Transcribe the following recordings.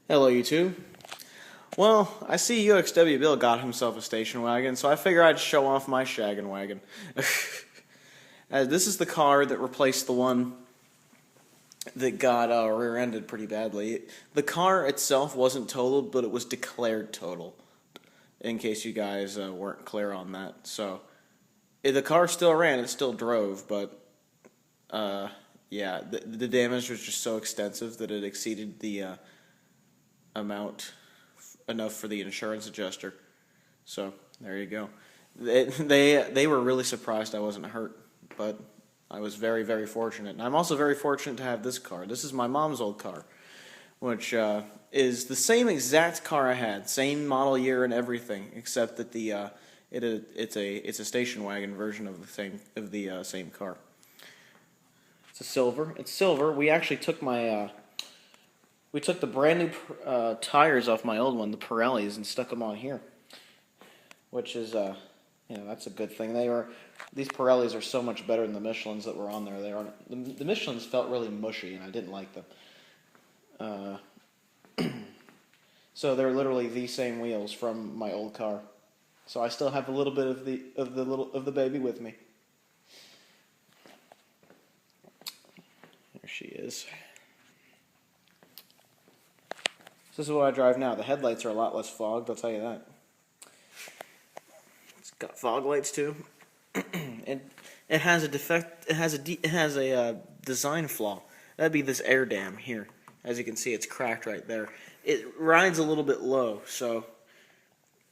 Hello, YouTube. Well, I see UXW Bill got himself a station wagon, so I figure I'd show off my shaggin wagon. This is the car that replaced the one that got rear-ended pretty badly. The car itself wasn't totaled, but it was declared total, in case you guys weren't clear on that. So, the car still ran, it still drove, but yeah, the damage was just so extensive that it exceeded the amount enough for the insurance adjuster. So there you go. They were really surprised I wasn't hurt, but I was very, very fortunate. And I'm also very fortunate to have this car. This is my mom's old car, which is the same exact car I had, same model year and everything, except that it's a station wagon version of the same car. It's a silver. It's silver. We actually took we took the brand new tires off my old one, the Pirellis, and stuck them on here, which is, that's a good thing. These Pirellis are so much better than the Michelins that were on there. The Michelins felt really mushy, and I didn't like them. So they're literally the same wheels from my old car. So I still have a little bit of the baby with me. There she is. This is what I drive now. The headlights are a lot less fogged, I'll tell you that. It's got fog lights too. It has a defect. It has a design flaw. That'd be this air dam here. As you can see, it's cracked right there. It rides a little bit low, so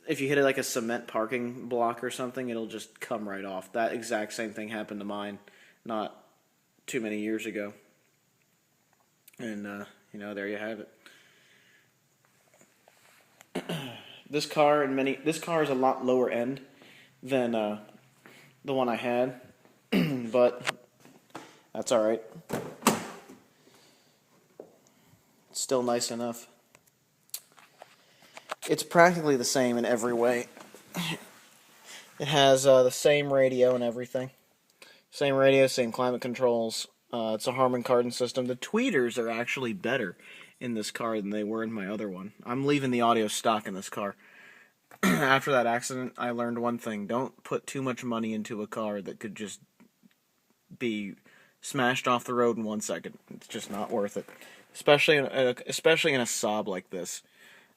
if you hit it like a cement parking block or something, it'll just come right off. That exact same thing happened to mine not too many years ago. And there you have it. This car is a lot lower end than the one I had, but that's all right. It's still nice enough. It's practically the same in every way. It has the same radio and everything. Same radio, same climate controls. It's a Harman Kardon system. The tweeters are actually better in this car than they were in my other one. I'm leaving the audio stock in this car. After that accident, I learned one thing. Don't put too much money into a car that could just be smashed off the road in 1 second. It's just not worth it. Especially in a Saab like this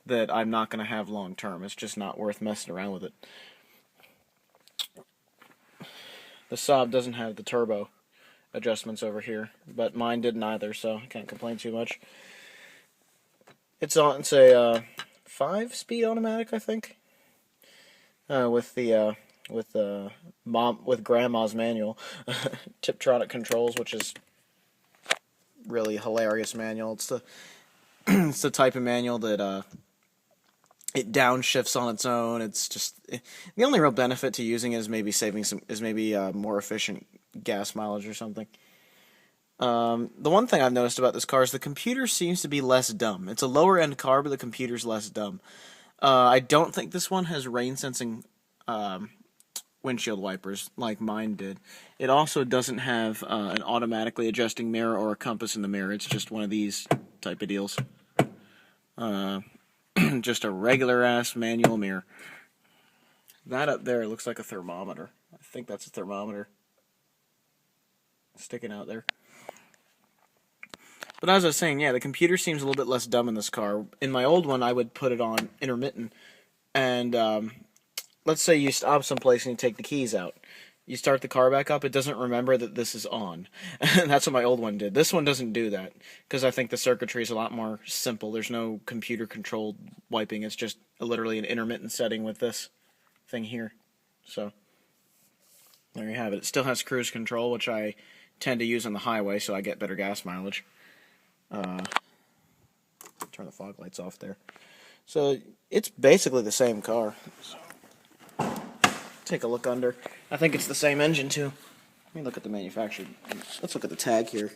that I'm not going to have long term. It's just not worth messing around with it. The Saab doesn't have the turbo adjustments over here, but mine didn't either, so I can't complain too much. It's a 5-speed automatic, I think, with Grandma's manual, Tiptronic controls, which is really hilarious manual. It's the type of manual that it downshifts on its own. It's just the only real benefit to using it is maybe more efficient gas mileage or something. The one thing I've noticed about this car is the computer seems to be less dumb. It's a lower end car, but the computer's less dumb. I don't think this one has rain sensing windshield wipers like mine did. It also doesn't have an automatically adjusting mirror or a compass in the mirror. It's just one of these type of deals. Just a regular ass manual mirror. That up there looks like a thermometer. I think that's a thermometer sticking out there. But as I was saying, yeah, the computer seems a little bit less dumb in this car. In my old one, I would put it on intermittent, and let's say you stop someplace and you take the keys out. You start the car back up, it doesn't remember that this is on. And that's what my old one did. This one doesn't do that, because I think the circuitry is a lot more simple. There's no computer-controlled wiping. It's just literally an intermittent setting with this thing here. So, there you have it. It still has cruise control, which I tend to use on the highway, so I get better gas mileage. Turn the fog lights off there. So it's basically the same car. So, take a look under. I think it's the same engine too. Let me look at the manufacturer. Let's look at the tag here.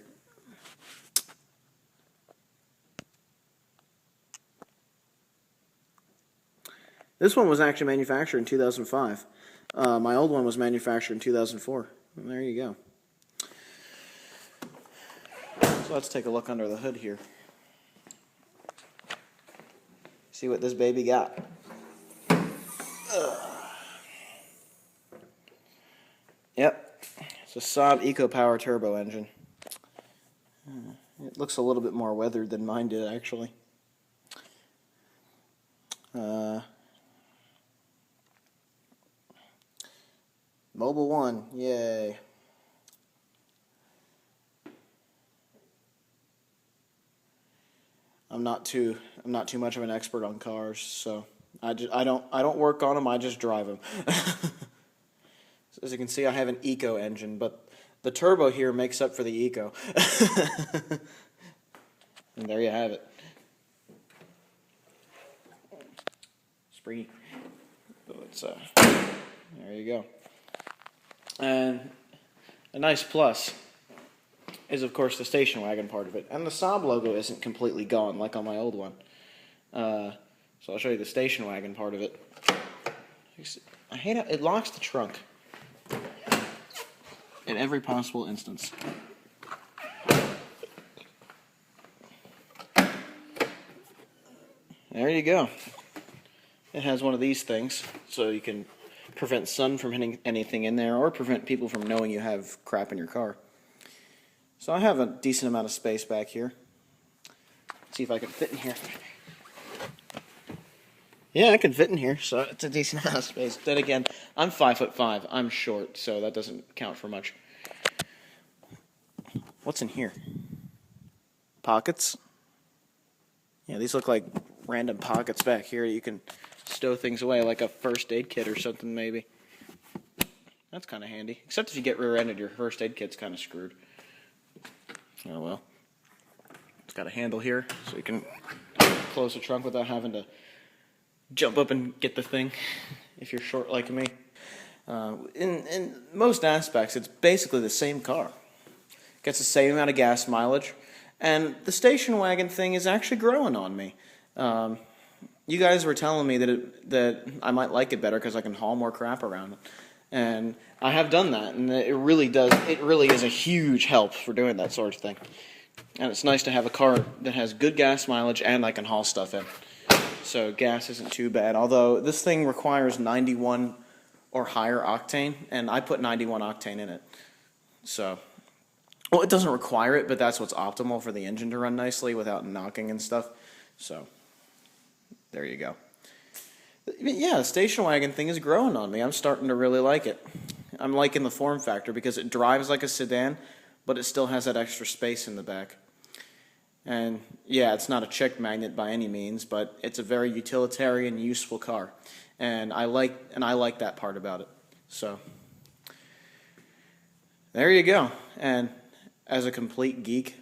This one was actually manufactured in 2005. My old one was manufactured in 2004. And there you go. So let's take a look under the hood here. See what this baby got. Yep, it's a Saab EcoPower turbo engine. It looks a little bit more weathered than mine did, actually. Mobile One, yay. I'm not too much of an expert on cars, so I don't work on them. I just drive them. So as you can see, I have an eco engine, but the turbo here makes up for the eco. And there you have it. Springy. So it's there you go. And a nice plus is, of course, the station wagon part of it. And the Saab logo isn't completely gone like on my old one. So I'll show you the station wagon part of it. I hate it. It locks the trunk in every possible instance. There you go. It has one of these things, so you can prevent sun from hitting anything in there, or prevent people from knowing you have crap in your car. So I have a decent amount of space back here. Let's see if I can fit in here. Yeah, I can fit in here, so it's a decent amount of space. Then again, I'm 5'5". I'm short, so that doesn't count for much. What's in here? Pockets? Yeah, these look like random pockets back here. You can stow things away, like a first aid kit or something, maybe. That's kind of handy. Except if you get rear-ended, your first aid kit's kind of screwed. Oh well. It's got a handle here, so you can close the trunk without having to jump up and get the thing, if you're short like me. In most aspects, it's basically the same car. Gets the same amount of gas mileage, and the station wagon thing is actually growing on me. You guys were telling me that I might like it better because I can haul more crap around it. And I have done that, and it really is a huge help for doing that sort of thing. And it's nice to have a car that has good gas mileage and I can haul stuff in. So gas isn't too bad, although this thing requires 91 or higher octane, and I put 91 octane in it. So, well, it doesn't require it, but that's what's optimal for the engine to run nicely without knocking and stuff. So, there you go. Yeah, the station wagon thing is growing on me. I'm starting to really like it. I'm liking the form factor because it drives like a sedan, but it still has that extra space in the back. And yeah, it's not a chick magnet by any means, but it's a very utilitarian, useful car. And I like that part about it. So there you go. And as a complete geek,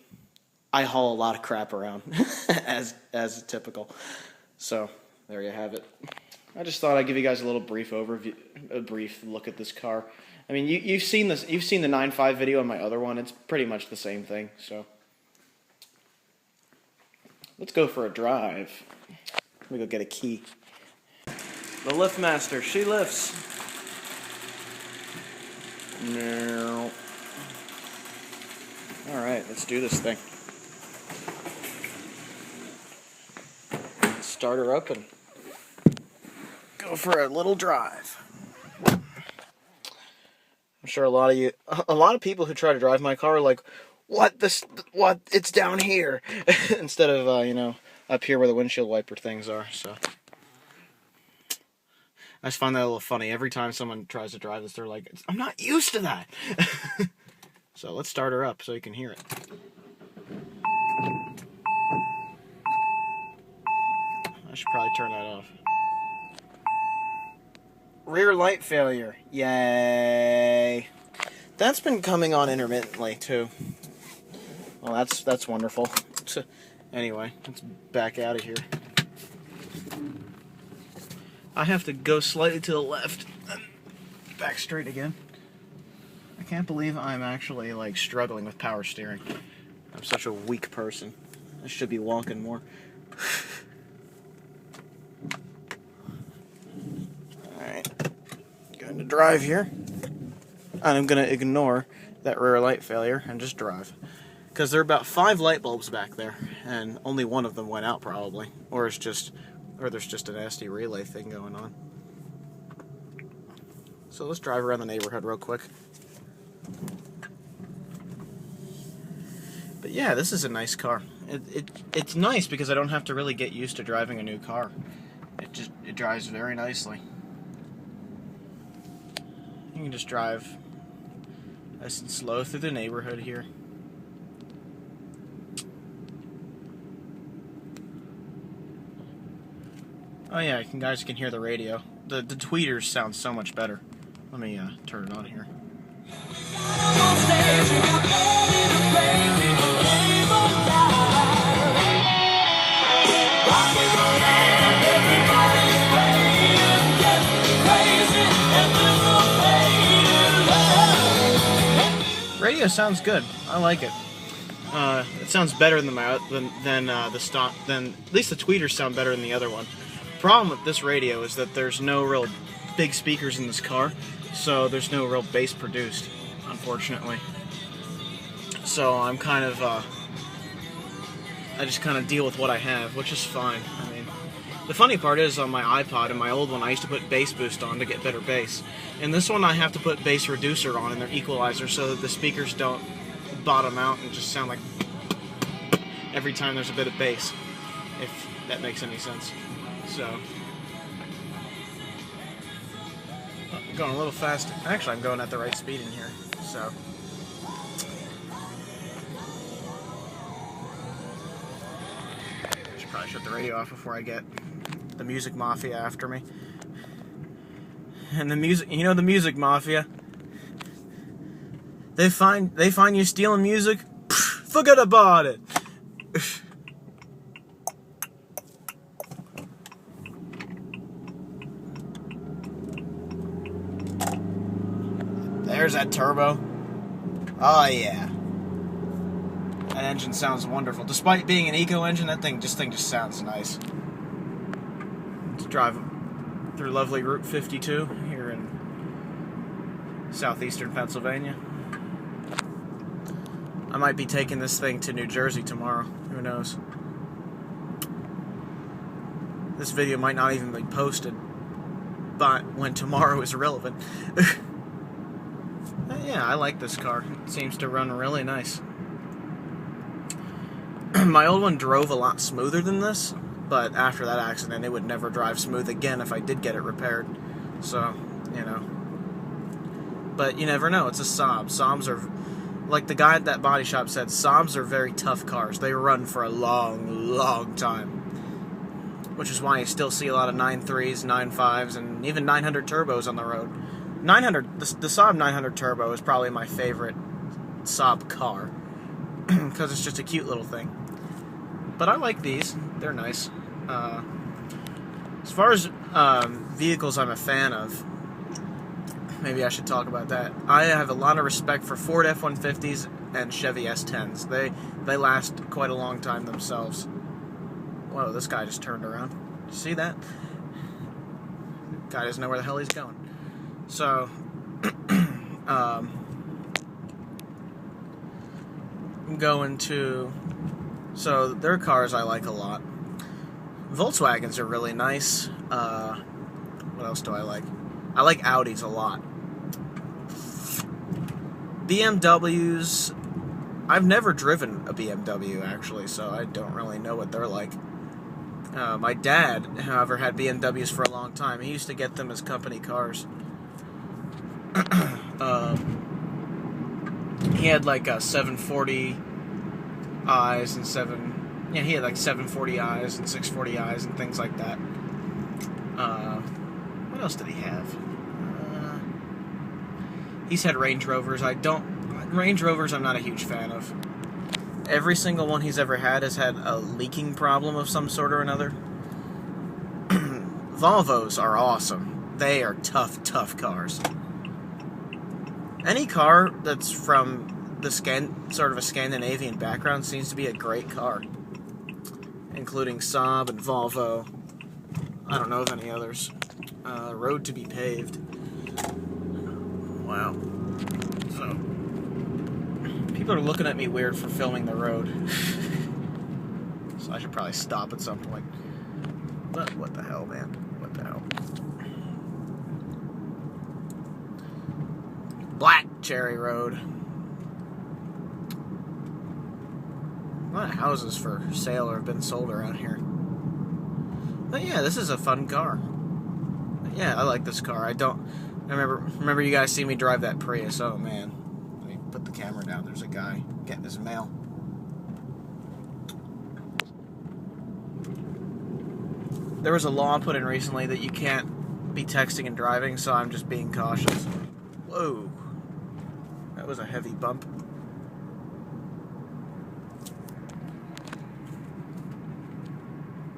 I haul a lot of crap around as typical. So there you have it. I just thought I'd give you guys a little brief overview, a brief look at this car. I mean, you've seen this, you've seen the 9.5 video on my other one. It's pretty much the same thing. So let's go for a drive. Let me go get a key. The lift master, she lifts. No. All right, let's do this thing. Let's start her up and go for a little drive. I'm sure a lot of people who try to drive my car are like, what, it's down here, instead of, up here where the windshield wiper things are, so. I just find that a little funny. Every time someone tries to drive this, they're like, I'm not used to that. So let's start her up so you can hear it. I should probably turn that off. Rear light failure. Yay. That's been coming on intermittently, too. Well, that's wonderful. Anyway, let's back out of here. I have to go slightly to the left and back straight again. I can't believe I'm actually, struggling with power steering. I'm such a weak person. I should be walking more. Alright. Going to drive here. And I'm going to ignore that rear light failure and just drive. Because there are about 5 light bulbs back there, and only one of them went out probably. Or it's just Or there's just a nasty relay thing going on. So let's drive around the neighborhood real quick. But yeah, this is a nice car. It's nice because I don't have to really get used to driving a new car. It drives very nicely. You can just drive nice and slow through the neighborhood here. Oh yeah, guys can hear the radio. The tweeters sound so much better. Let me turn it on here. Radio sounds good. I like it. It sounds better than the stock. At least the tweeters sound better than the other one. Problem with this radio is that there's no real big speakers in this car, so there's no real bass produced, unfortunately. So I'm kind of, I just kind of deal with what I have, which is fine. I mean, the funny part is on my iPod and my old one, I used to put bass boost on to get better bass. And this one I have to put bass reducer on in their equalizer so that the speakers don't bottom out and just sound like every time there's a bit of bass, if that makes any sense. So, I'm going a little fast. Actually, I'm going at the right speed in here. So, should probably shut the radio off before I get the music mafia after me. And the music, you know, the music mafia. They find you stealing music. Forget about it. There's that turbo. Oh yeah. That engine sounds wonderful. Despite being an eco engine, this thing just sounds nice. Let's drive through lovely Route 52 here in southeastern Pennsylvania. I might be taking this thing to New Jersey tomorrow. Who knows? This video might not even be posted, but when tomorrow is relevant. Yeah, I like this car. It seems to run really nice. My old one drove a lot smoother than this, but after that accident, it would never drive smooth again if I did get it repaired. So, you know. But you never know. It's a Saab. Saabs are, like the guy at that body shop said, Saabs are very tough cars. They run for a long, long time. Which is why you still see a lot of 9.3s, 9.5s, and even 900 turbos on the road. 900, the Saab 900 Turbo is probably my favorite Saab car because it's just a cute little thing. But I like these; they're nice. As far as vehicles I'm a fan of, maybe I should talk about that. I have a lot of respect for Ford F-150s and Chevy S10s. They last quite a long time themselves. Whoa, this guy just turned around. Did you see that? Guy doesn't know where the hell he's going. So, I'm going to, so their cars I like a lot. Volkswagens are really nice. What else do I like? I like Audis a lot. BMWs, I've never driven a BMW actually, so I don't really know what they're like. My dad, however, had BMWs for a long time. He used to get them as company cars. He had like a 740i's and he had like 740i's and 640i's and things like that. What else did he have? He's had Range Rovers. Range Rovers I'm not a huge fan of. Every single one he's ever had has had a leaking problem of some sort or another. Volvos are awesome. They are tough, tough cars. Any car that's from the sort of a Scandinavian background seems to be a great car, including Saab and Volvo. I don't know of any others. Road to be paved. Wow. So, people are looking at me weird for filming the road. So I should probably stop at some point. But what the hell, man? What the hell? Black Cherry Road. A lot of houses for sale or have been sold around here. But yeah, this is a fun car. Yeah, I like this car. I remember you guys see me drive that Prius. Oh man. Let me put the camera down. There's a guy getting his mail. There was a law put in recently that you can't be texting and driving, so I'm just being cautious. Whoa. That was a heavy bump.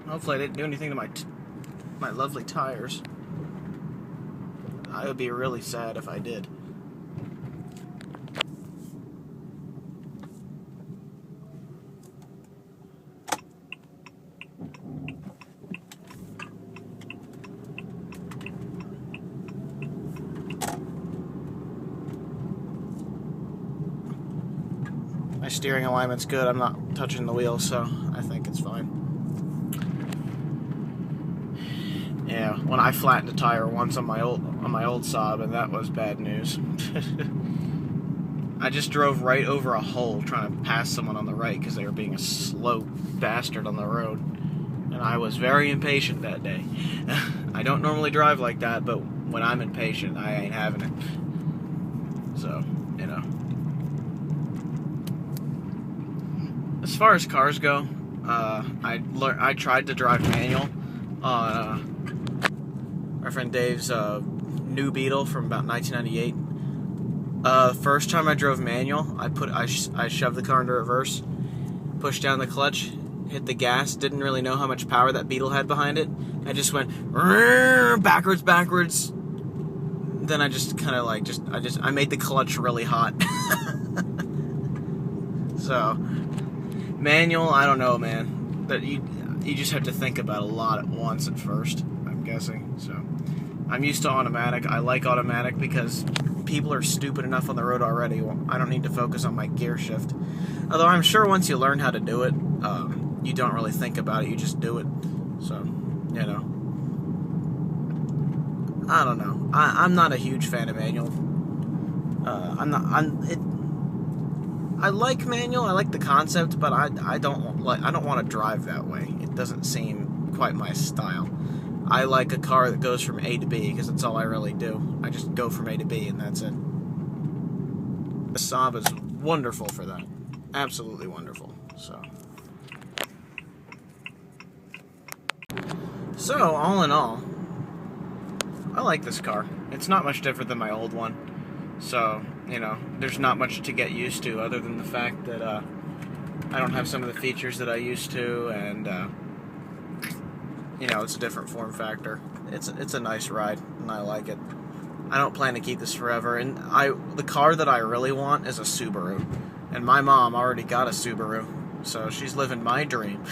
Hopefully I didn't do anything to my lovely tires. I would be really sad if I did. My steering alignment's good. I'm not touching the wheel, so I think it's fine. Yeah, when I flattened a tire once on my old Saab, and that was bad news. I just drove right over a hole trying to pass someone on the right because they were being a slow bastard on the road. And I was very impatient that day. I don't normally drive like that, but when I'm impatient, I ain't having it. So, you know. As far as cars go, I tried to drive manual on my friend Dave's new Beetle from about 1998. The first time I drove manual, I shoved the car into reverse, pushed down the clutch, hit the gas, didn't really know how much power that Beetle had behind it. I just went backwards. Then I just kind of like I made the clutch really hot. So manual, I don't know, man. That you just have to think about a lot at once at first, I'm guessing. So I'm used to automatic. I like automatic because people are stupid enough on the road already. Well, I don't need to focus on my gear shift. Although I'm sure once you learn how to do it, you don't really think about it. You just do it. So, you know. I don't know. I'm not a huge fan of manual. I like manual. I like the concept, but I don't want to drive that way. It doesn't seem quite my style. I like a car that goes from A to B because that's all I really do. I just go from A to B and that's it. The Saab is wonderful for that. Absolutely wonderful. So all in all, I like this car. It's not much different than my old one. So, you know, there's not much to get used to other than the fact that I don't have some of the features that I used to, and you know, it's a different form factor. It's a nice ride, and I like it. I don't plan to keep this forever, and the car that I really want is a Subaru, and my mom already got a Subaru, so she's living my dream.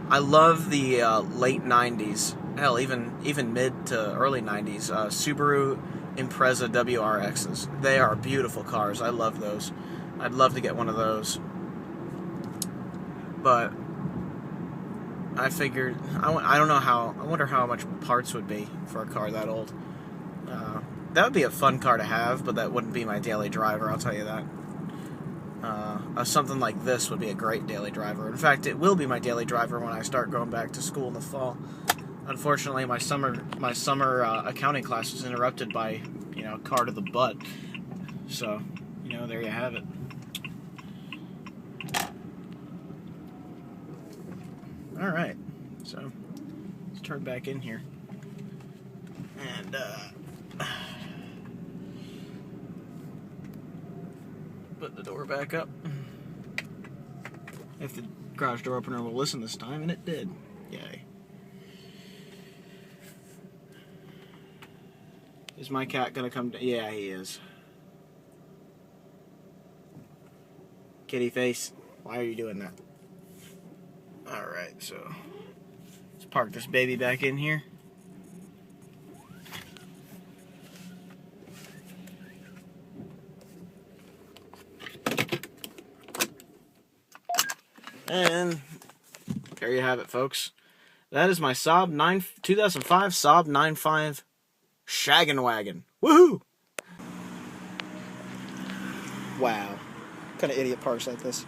I love the late 90s, hell, even mid to early 90s, Subaru Impreza WRXs. They are beautiful cars. I love those. I'd love to get one of those. But I figured, I don't know how, I wonder how much parts would be for a car that old. That would be a fun car to have, but that wouldn't be my daily driver, I'll tell you that. Something like this would be a great daily driver. In fact, it will be my daily driver when I start going back to school in the fall. Unfortunately, my summer accounting class was interrupted by, you know, a car to the butt. So, you know, there you have it. All right, so let's turn back in here and put the door back up. If the garage door opener will listen this time, and it did. Yay. Is my cat gonna come down? Yeah, he is. Kitty face, why are you doing that? Alright, so let's park this baby back in here. And there you have it, folks. That is my Saab 2005 Saab 9.5 shaggin wagon. Woohoo! Wow. What kind of idiot parks like this?